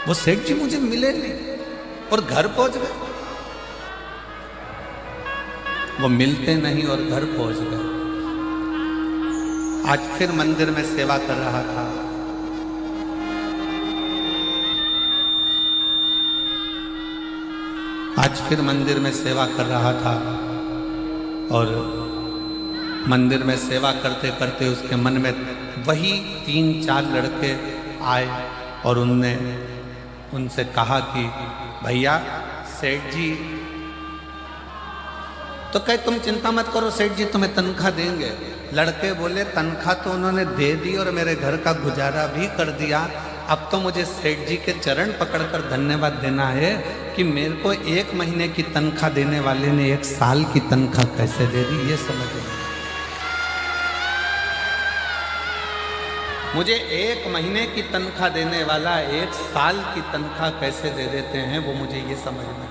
वो सेठ जी मुझे मिले नहीं और घर पहुंच गए। वो मिलते नहीं और घर पहुंच गए। आज फिर मंदिर में सेवा कर रहा था। आज फिर मंदिर में सेवा कर रहा था और मंदिर में सेवा करते करते उसके मन में वही 3-4 लड़के आए और उनने उनसे कहा कि भैया सेठ जी, तो कहे तुम चिंता मत करो, सेठ जी तुम्हें तनख्वाह देंगे। लड़के बोले तनख्वाह तो उन्होंने दे दी और मेरे घर का गुजारा भी कर दिया, अब तो मुझे सेठ जी के चरण पकड़कर धन्यवाद देना है कि मेरे को 1 महीने की तनख्वाह देने वाले ने 1 साल की तनख्वाह कैसे दे दी, ये समझ नहीं। मुझे 1 महीने की तनख्वाह देने वाला 1 साल की तनख्वाह कैसे दे देते हैं, वो मुझे ये समझ नहीं।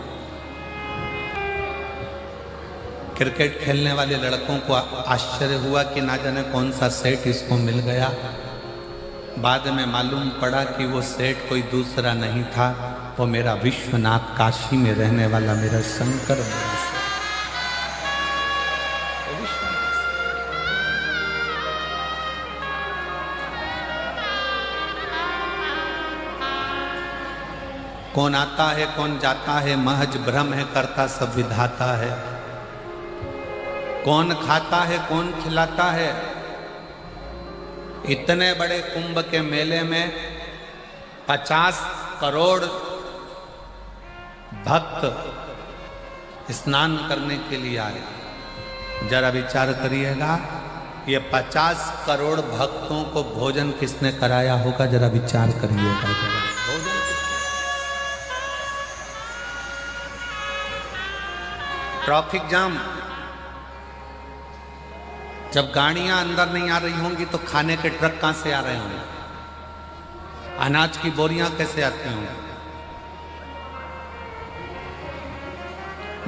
क्रिकेट खेलने वाले लड़कों को आश्चर्य हुआ कि ना जाने कौन सा सेट इसको मिल गया। बाद में मालूम पड़ा कि वो सेट कोई दूसरा नहीं था, वो मेरा विश्वनाथ, काशी में रहने वाला मेरा शंकर। कौन आता है कौन जाता है महज भ्रम है, करता सब विधाता है। कौन खाता है कौन खिलाता है। इतने बड़े कुंभ के मेले में 50 करोड़ भक्त स्नान करने के लिए आए। जरा विचार करिएगा, ये 50 करोड़ भक्तों को भोजन किसने कराया होगा? जरा विचार करिएगा। जरा भोजन ट्रैफिक जाम, जब गाड़ियां अंदर नहीं आ रही होंगी तो खाने के ट्रक कहां से आ रहे होंगे? अनाज की बोरियां कैसे आती होंगी?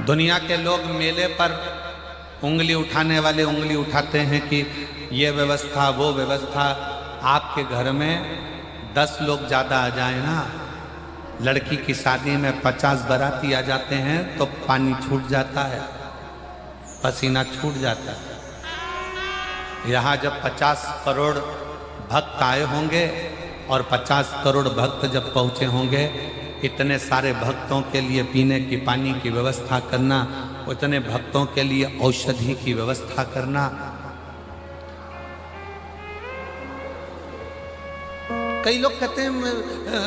दुनिया के लोग मेले पर उंगली उठाने वाले उंगली उठाते हैं कि ये व्यवस्था वो व्यवस्था। आपके घर में 10 लोग ज़्यादा आ जाए ना, लड़की की शादी में 50 बाराती आ जाते हैं तो पानी छूट जाता है, पसीना छूट जाता है। यहाँ जब 50 करोड़ भक्त आए होंगे और 50 करोड़ भक्त जब पहुँचे होंगे, इतने सारे भक्तों के लिए पीने की पानी की व्यवस्था करना, इतने भक्तों के लिए औषधि की व्यवस्था करना। कई लोग कहते हैं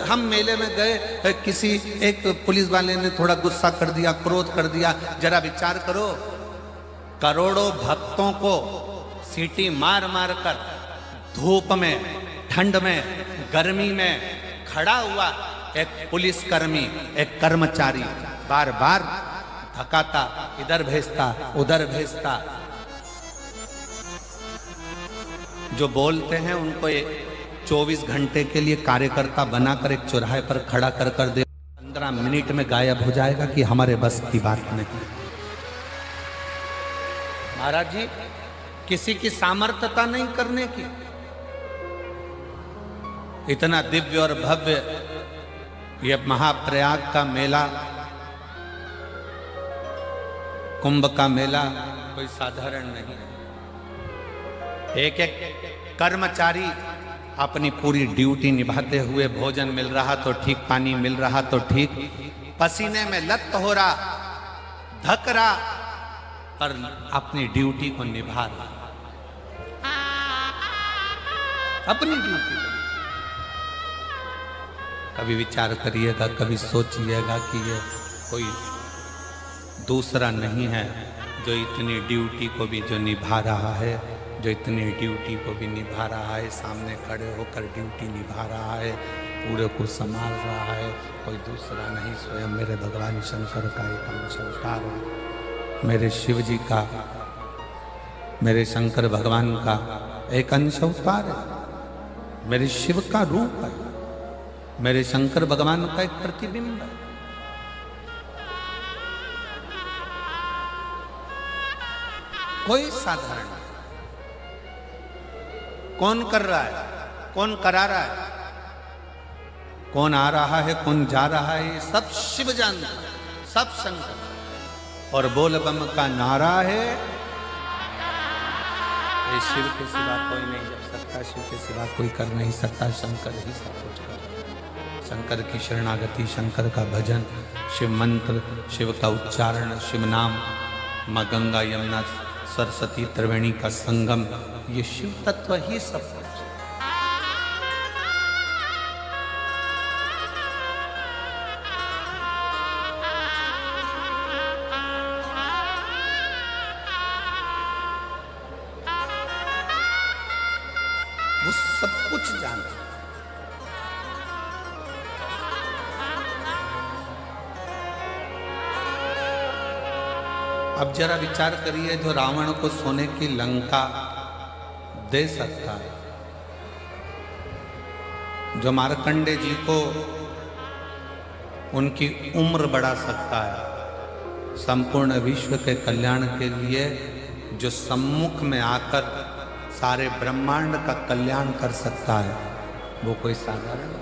हम मेले में गए, किसी एक पुलिस वाले ने थोड़ा गुस्सा कर दिया, क्रोध कर दिया। जरा विचार करो, करोड़ों भक्तों को सीटी मार मार कर धूप में, ठंड में, गर्मी में खड़ा हुआ एक पुलिसकर्मी, एक कर्मचारी बार बार धकाता, इधर भेजता उधर भेजता। जो बोलते हैं उनको 24 घंटे के लिए कार्यकर्ता बनाकर एक चौराहे पर खड़ा कर कर दे, 15 मिनट में गायब हो जाएगा कि हमारे बस की बात नहीं। महाराज जी, किसी की सामर्थ्यता नहीं करने की। इतना दिव्य और भव्य ये महाप्रयाग का मेला, कुंभ का मेला कोई साधारण नहीं है। एक एक कर्मचारी अपनी पूरी ड्यूटी निभाते हुए, भोजन मिल रहा तो ठीक, पानी मिल रहा तो ठीक, पसीने में लत हो रहा, धक रहा, पर अपनी ड्यूटी को निभा रहा, अपनी ड्यूटी। कभी विचार करिएगा, कभी सोचिएगा कि ये कोई दूसरा नहीं है जो इतनी ड्यूटी को भी जो निभा रहा है, जो इतनी ड्यूटी को भी निभा रहा है, सामने खड़े होकर ड्यूटी निभा रहा है, पूरे को संभाल रहा है। कोई दूसरा नहीं, स्वयं मेरे भगवान शंकर का एक अंश अवतार है, मेरे शिव जी का, मेरे शंकर भगवान का एक अंश अवतार है, मेरे शिव का रूप है, मेरे शंकर भगवान का एक प्रतिबिंब है। कोई साधारण नहीं। कौन कर रहा है, कौन करा रहा है, कौन आ रहा है, कौन जा रहा है, ये सब शिव जानता है, सब शंकर। और बोल बम का नारा है, ये शिव के सिवा कोई नहीं जप सकता, शिव के सिवा कोई कर नहीं सकता, शंकर ही सब कुछ कर रहा है। शंकर की शरणागति, शंकर का भजन, शिव मंत्र, शिव का उच्चारण, शिव नाम, माँ गंगा यमुना सरस्वती त्रिवेणी का संगम, ये शिव तत्व ही सब कुछ। वो सब कुछ जानता है। अब जरा विचार करिए, जो रावण को सोने की लंका दे सकता है, जो मार्कंडे जी को उनकी उम्र बढ़ा सकता है, संपूर्ण विश्व के कल्याण के लिए जो सम्मुख में आकर सारे ब्रह्मांड का कल्याण कर सकता है, वो कोई साधारण नहीं।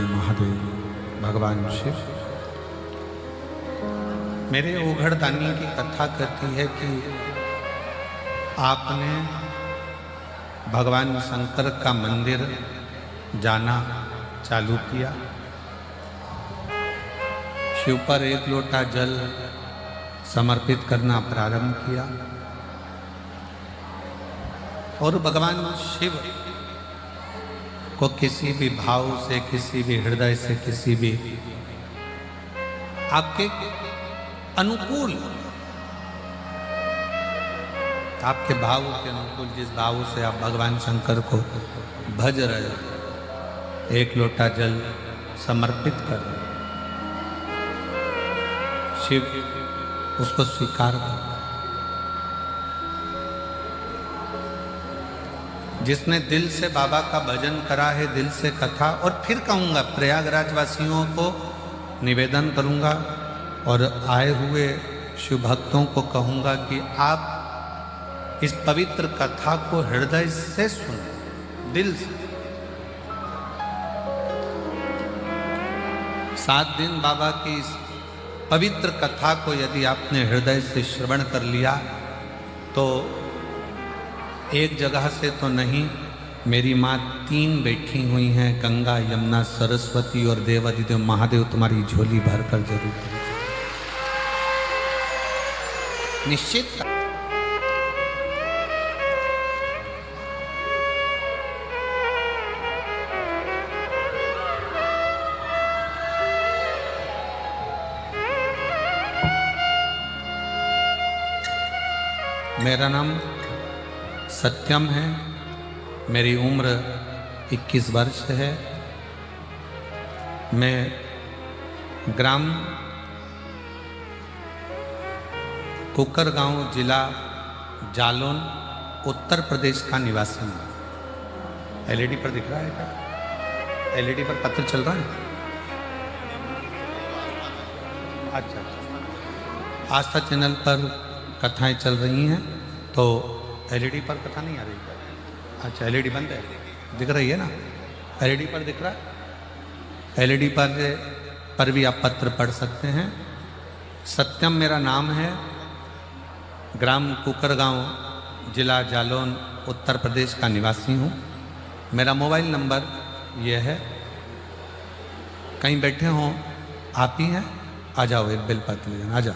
महादेव भगवान शिव मेरे ओघड़दानी की कथा कहती है कि आपने भगवान शंकर का मंदिर जाना चालू किया, शिव पर एक लोटा जल समर्पित करना प्रारंभ किया और भगवान शिव को किसी भी भाव से, किसी भी हृदय से, किसी भी आपके अनुकूल, आपके भाव के अनुकूल, जिस भाव से आप भगवान शंकर को भज रहे हो, एक लोटा जल समर्पित कर रहे हो, शिव उसको स्वीकार कर। जिसने दिल से बाबा का भजन करा है, दिल से कथा, और फिर कहूँगा प्रयागराज वासियों को निवेदन करूँगा और आए हुए शिव भक्तों को कहूँगा कि आप इस पवित्र कथा को हृदय से सुनें, दिल से। 7 दिन बाबा की इस पवित्र कथा को यदि आपने हृदय से श्रवण कर लिया तो एक जगह से तो नहीं, मेरी माँ 3 बैठी हुई हैं, गंगा, यमुना, सरस्वती और देवादिदेव महादेव तुम्हारी झोली भरकर जरूर करेंगे, निश्चित। मेरा नाम सत्यम है, मेरी उम्र 21 वर्ष है। मैं ग्राम कुकरगांव, जिला जालौन, उत्तर प्रदेश का निवासी हूँ। एलईडी पर दिख रहा है क्या? एलईडी पर पत्र चल रहा है? अच्छा, आस्था चैनल पर कथाएं चल रही हैं, तो एलईडी पर कथा नहीं आ रही है? अच्छा, एलईडी बंद है, दिख रही है ना? एलईडी पर दिख रहा है? एलईडी पर भी आप पत्र पढ़ सकते हैं। सत्यम मेरा नाम है, ग्राम कुकरगांव, जिला जालौन, उत्तर प्रदेश का निवासी हूँ। मेरा मोबाइल नंबर ये है। कहीं बैठे हों आप ही हैं, आ जाओ, एक बेलपत्र ले जाना, आ जाओ।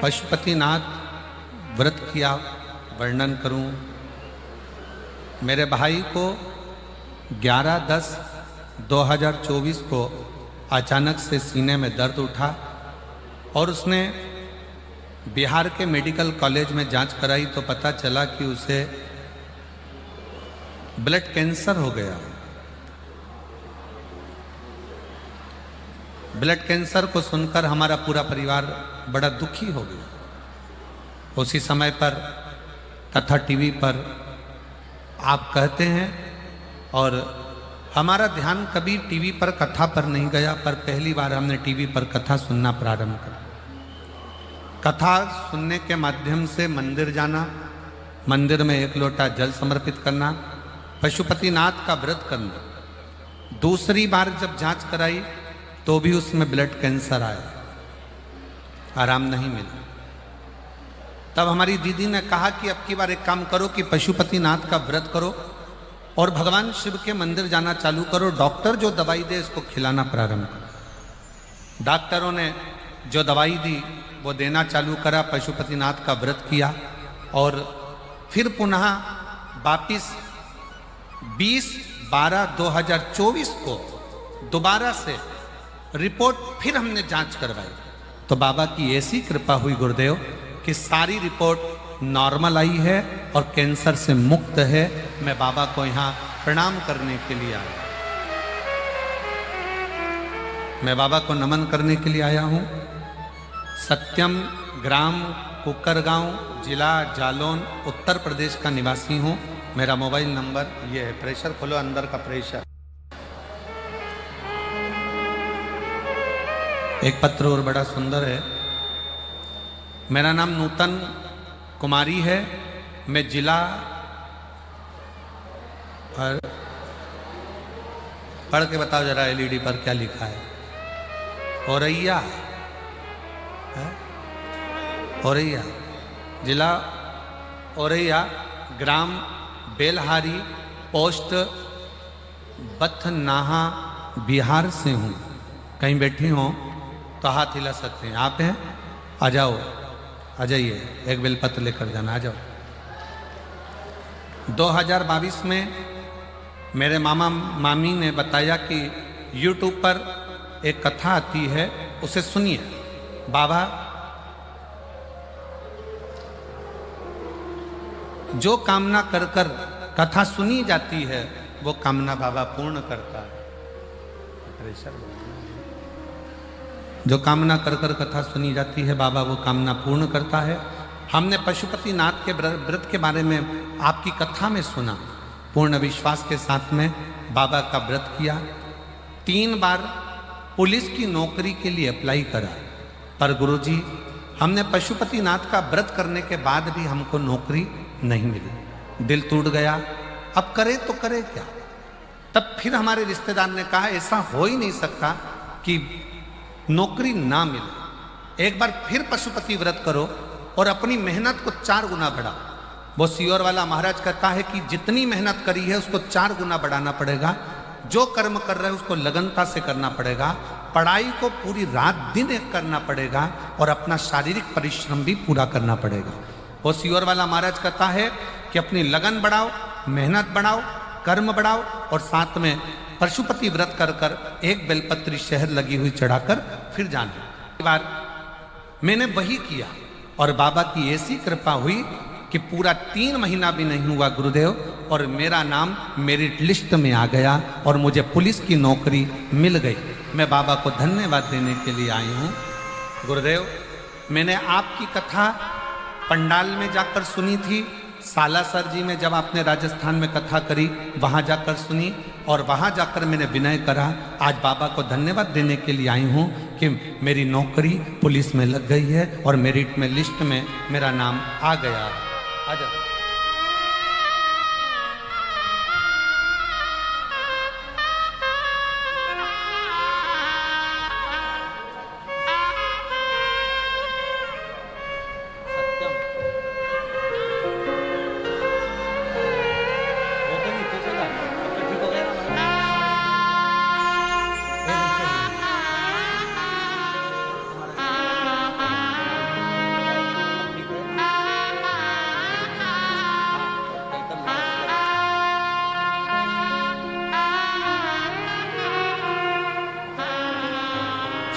पशुपतिनाथ व्रत किया वर्णन करूं। मेरे भाई को 11/10/2024 को अचानक से सीने में दर्द उठा और उसने बिहार के मेडिकल कॉलेज में जांच कराई तो पता चला कि उसे ब्लड कैंसर हो गया। ब्लड कैंसर को सुनकर हमारा पूरा परिवार बड़ा दुखी हो गया। उसी समय पर कथा टीवी पर आप कहते हैं और हमारा ध्यान कभी टीवी पर कथा पर नहीं गया, पर पहली बार हमने टीवी पर कथा सुनना प्रारंभ करा। कथा सुनने के माध्यम से मंदिर जाना, मंदिर में एक लोटा जल समर्पित करना, पशुपतिनाथ का व्रत करना। दूसरी बार जब जांच कराई तो भी उसमें ब्लड कैंसर आया, आराम नहीं मिला। तब हमारी दीदी ने कहा कि अब की बार एक काम करो कि पशुपतिनाथ का व्रत करो और भगवान शिव के मंदिर जाना चालू करो, डॉक्टर जो दवाई दे इसको खिलाना प्रारंभ करो। डॉक्टरों ने जो दवाई दी वो देना चालू करा, पशुपतिनाथ का व्रत किया और फिर पुनः वापिस 20/12/2024 को दोबारा से रिपोर्ट फिर हमने जांच करवाई तो बाबा की ऐसी कृपा हुई गुरुदेव कि सारी रिपोर्ट नॉर्मल आई है और कैंसर से मुक्त है। मैं बाबा को यहाँ प्रणाम करने के लिए आया, मैं बाबा को नमन करने के लिए आया हूँ। सत्यम ग्राम कुकरगांव, जिला जालौन, उत्तर प्रदेश का निवासी हूँ। मेरा मोबाइल नंबर ये है। प्रेशर खोलो, अंदर का प्रेशर। एक पत्र और बड़ा सुंदर है। मेरा नाम नूतन कुमारी है। मैं जिला और पढ़ के बताओ जरा एलईडी पर क्या लिखा है। औरैया है? औरैया, जिला औरैया, ग्राम बेलहारी, पोस्ट बथनाहा, बिहार से हूँ। कहीं बैठी हो तो हाथ हिला सकते हैं। आप हैं? आ जाओ, आ जाइए, एक बेलपत्र लेकर जाना, आ जाओ। 2022 में मेरे मामा मामी ने बताया कि YouTube पर एक कथा आती है, उसे सुनिए। बाबा जो कामना कर कर कथा सुनी जाती है वो कामना बाबा पूर्ण करता है। जो कामना कर कर कथा सुनी जाती है बाबा वो कामना पूर्ण करता है। हमने पशुपतिनाथ के व्रत के बारे में आपकी कथा में सुना। पूर्ण विश्वास के साथ में बाबा का व्रत किया। 3 बार पुलिस की नौकरी के लिए अप्लाई करा, पर गुरुजी हमने पशुपतिनाथ का व्रत करने के बाद भी हमको नौकरी नहीं मिली। दिल टूट गया, अब करे तो करे क्या। तब फिर हमारे रिश्तेदार ने कहा ऐसा हो ही नहीं सकता कि नौकरी ना मिले। एक बार फिर पशुपति व्रत करो और अपनी मेहनत को 4 गुना बढ़ाओ। वो सियोर वाला महाराज कहता है कि जितनी मेहनत करी है उसको 4 गुना बढ़ाना पड़ेगा। जो कर्म कर रहे हैं उसको लगनता से करना पड़ेगा। पढ़ाई को पूरी रात दिन एक करना पड़ेगा और अपना शारीरिक परिश्रम भी पूरा करना पड़ेगा। वो सियोर वाला महाराज कहता है कि अपनी लगन बढ़ाओ, मेहनत बढ़ाओ, कर्म बढ़ाओ और साथ में पशुपति व्रत कर कर एक बेलपत्री शहर लगी हुई चढ़ाकर फिर जाना। बार मैंने वही किया और बाबा की ऐसी कृपा हुई कि पूरा 3 महीना भी नहीं हुआ गुरुदेव और मेरा नाम मेरिट लिस्ट में आ गया और मुझे पुलिस की नौकरी मिल गई। मैं बाबा को धन्यवाद देने के लिए आई हूँ। गुरुदेव, मैंने आपकी कथा पंडाल में जाकर सुनी थी। सालासर जी में जब आपने राजस्थान में कथा करी वहाँ जाकर सुनी और वहाँ जाकर मैंने विनय करा। आज बाबा को धन्यवाद देने के लिए आई हूँ कि मेरी नौकरी पुलिस में लग गई है और मेरिट में लिस्ट में मेरा नाम आ गया। आ जाओ।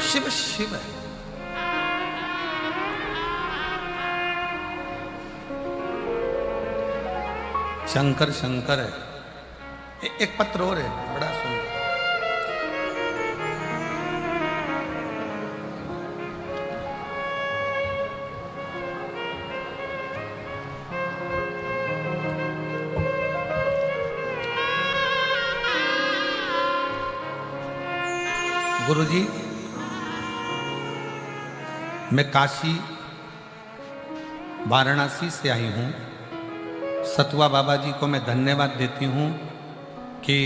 शिव शिव है। शंकर शंकर है। एक पत्र और है बड़ा सुंदर। गुरुजी, मैं काशी वाराणसी से आई हूँ। सतुआ बाबा जी को मैं धन्यवाद देती हूँ कि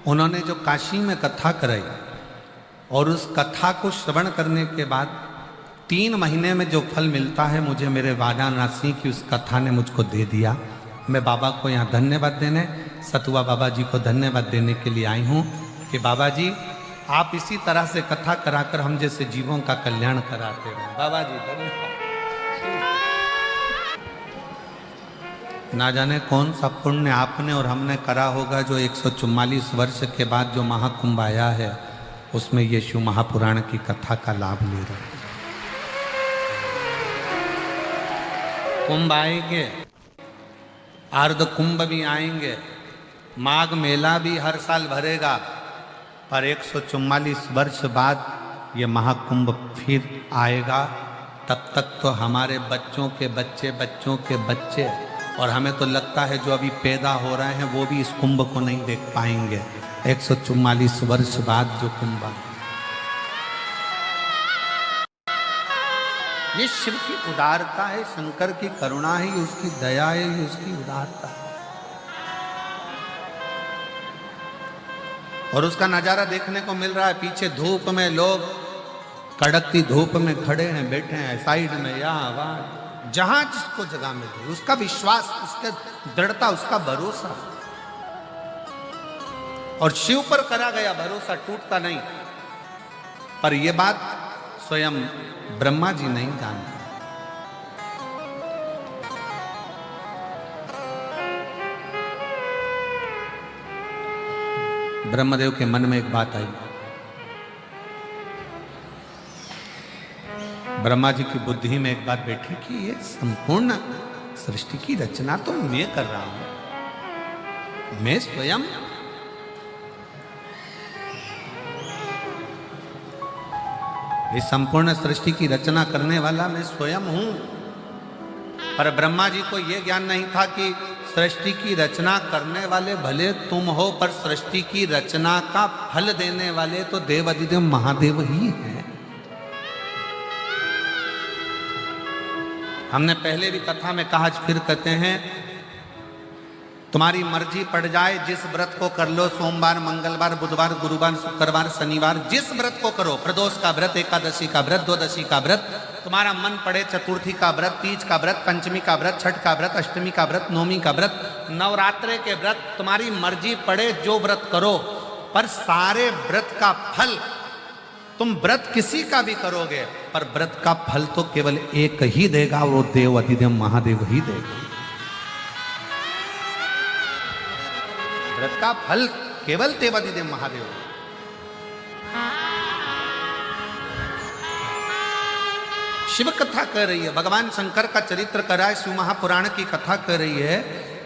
उन्होंने जो काशी में कथा कराई और उस कथा को श्रवण करने के बाद 3 महीने में जो फल मिलता है मुझे मेरे वाराणसी की उस कथा ने मुझको दे दिया। मैं बाबा को यहाँ धन्यवाद देने, सतुआ बाबा जी को धन्यवाद देने के लिए आई हूँ कि बाबा जी आप इसी तरह से कथा कराकर हम जैसे जीवों का कल्याण कराते रहे। बाबा जी ना जाने कौन सा पुण्य आपने और हमने करा होगा जो 144 वर्ष के बाद जो महाकुंभ आया है उसमें ये शिव महापुराण की कथा का लाभ ले रहे हैं। कुंभ आएंगे, अर्ध कुंभ भी आएंगे, माघ मेला भी हर साल भरेगा, पर 144 वर्ष बाद ये महाकुंभ फिर आएगा। तब तक तो हमारे बच्चों के बच्चे, बच्चों के बच्चे, और हमें तो लगता है जो अभी पैदा हो रहे हैं वो भी इस कुंभ को नहीं देख पाएंगे। 144 वर्ष बाद जो कुंभ आए, ये शिव की उदारता है, शंकर की करुणा है, उसकी दया है, उसकी उदारता है। और उसका नजारा देखने को मिल रहा है। पीछे धूप में लोग कड़कती धूप में खड़े हैं, बैठे हैं, साइड में, यहाँ वहां, जहां जिसको जगह मिले, उसका विश्वास, उसका दृढ़ता, उसका भरोसा। और शिव पर करा गया भरोसा टूटता नहीं। पर यह बात स्वयं ब्रह्मा जी नहीं जानते। ब्रह्मदेव के मन में एक बात आई। ब्रह्मा जी की बुद्धि में एक बात बैठी कि ये संपूर्ण सृष्टि की रचना तो मैं कर रहा हूं, मैं स्वयं। इस संपूर्ण सृष्टि की रचना करने वाला मैं स्वयं हूं। पर ब्रह्मा जी को यह ज्ञान नहीं था कि सृष्टि की रचना करने वाले भले तुम हो, पर सृष्टि की रचना का फल देने वाले तो देव अधिदेव महादेव ही हैं। हमने पहले भी कथा में कहा, फिर कहते हैं, तुम्हारी मर्जी पड़ जाए, जिस व्रत को कर लो, सोमवार, मंगलवार, बुधवार, गुरुवार, शुक्रवार, शनिवार, जिस व्रत को करो, प्रदोष का व्रत, एकादशी का व्रत, द्वादशी का व्रत, तुम्हारा मन पड़े, चतुर्थी का व्रत, तीज का व्रत, पंचमी का व्रत, छठ का व्रत, अष्टमी का व्रत, नवमी का व्रत, नवरात्रे के व्रत, तुम्हारी मर्जी पड़े जो व्रत करो, पर सारे व्रत का फल, तुम व्रत किसी का भी करोगे, पर व्रत का फल तो केवल एक ही देगा, वो देव अधिदेव महादेव ही देगा। व्रत का फल केवल देव अधिदेव महादेव। शिव कथा कर रही है, भगवान शंकर का चरित्र कर रहा है, शिव महापुराण की कथा कर रही है।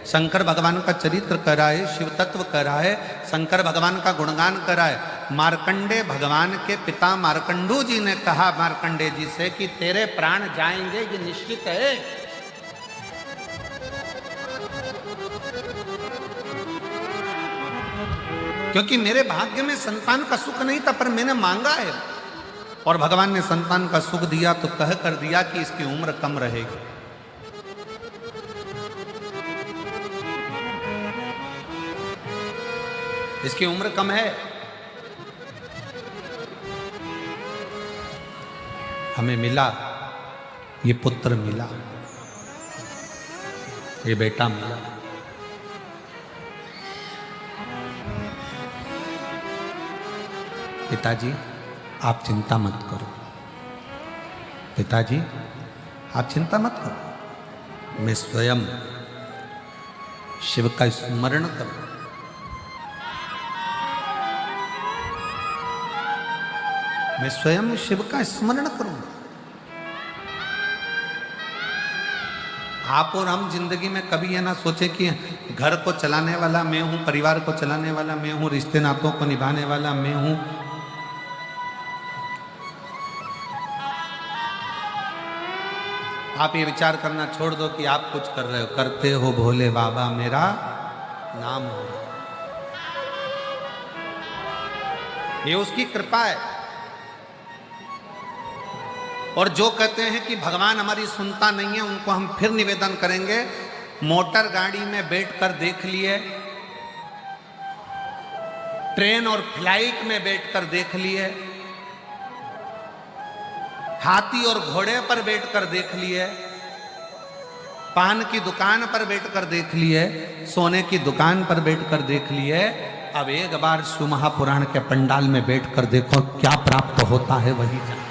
शंकर भगवान का चरित्र कर रहा है, शिव तत्व कर रहा है, शंकर भगवान का गुणगान कर रहा है। मार्कंडे भगवान के पिता मार्कंडू जी ने कहा मार्कंडे जी से कि तेरे प्राण जाएंगे, ये निश्चित है। क्योंकि मेरे भाग्य में संतान का सुख नहीं था, पर मैंने मांगा है, और भगवान ने संतान का सुख दिया तो कह कर दिया कि इसकी उम्र कम रहेगी। इसकी उम्र कम है। हमें मिला, ये पुत्र मिला, ये बेटा मिला। पिताजी आप चिंता मत करो, पिताजी आप चिंता मत करो, मैं स्वयं शिव का स्मरण करूं। मैं स्वयं शिव का स्मरण करूंगा। आप और हम जिंदगी में कभी ये ना सोचे कि घर को चलाने वाला मैं हूं, परिवार को चलाने वाला मैं हूं, रिश्ते नातों को निभाने वाला मैं हूं। आप ये विचार करना छोड़ दो कि आप कुछ कर रहे हो, करते हो भोले बाबा मेरा नाम हो। ये उसकी कृपा है। और जो कहते हैं कि भगवान हमारी सुनता नहीं है, उनको हम फिर निवेदन करेंगे, मोटर गाड़ी में बैठकर देख लिए, ट्रेन और फ्लाइट में बैठकर देख लिए, हाथी और घोड़े पर बैठकर देख लिए, पान की दुकान पर बैठकर देख लिए, सोने की दुकान पर बैठकर देख लिए, अब एक बार शिव महापुराण के पंडाल में बैठकर देखो क्या प्राप्त होता है वही जान।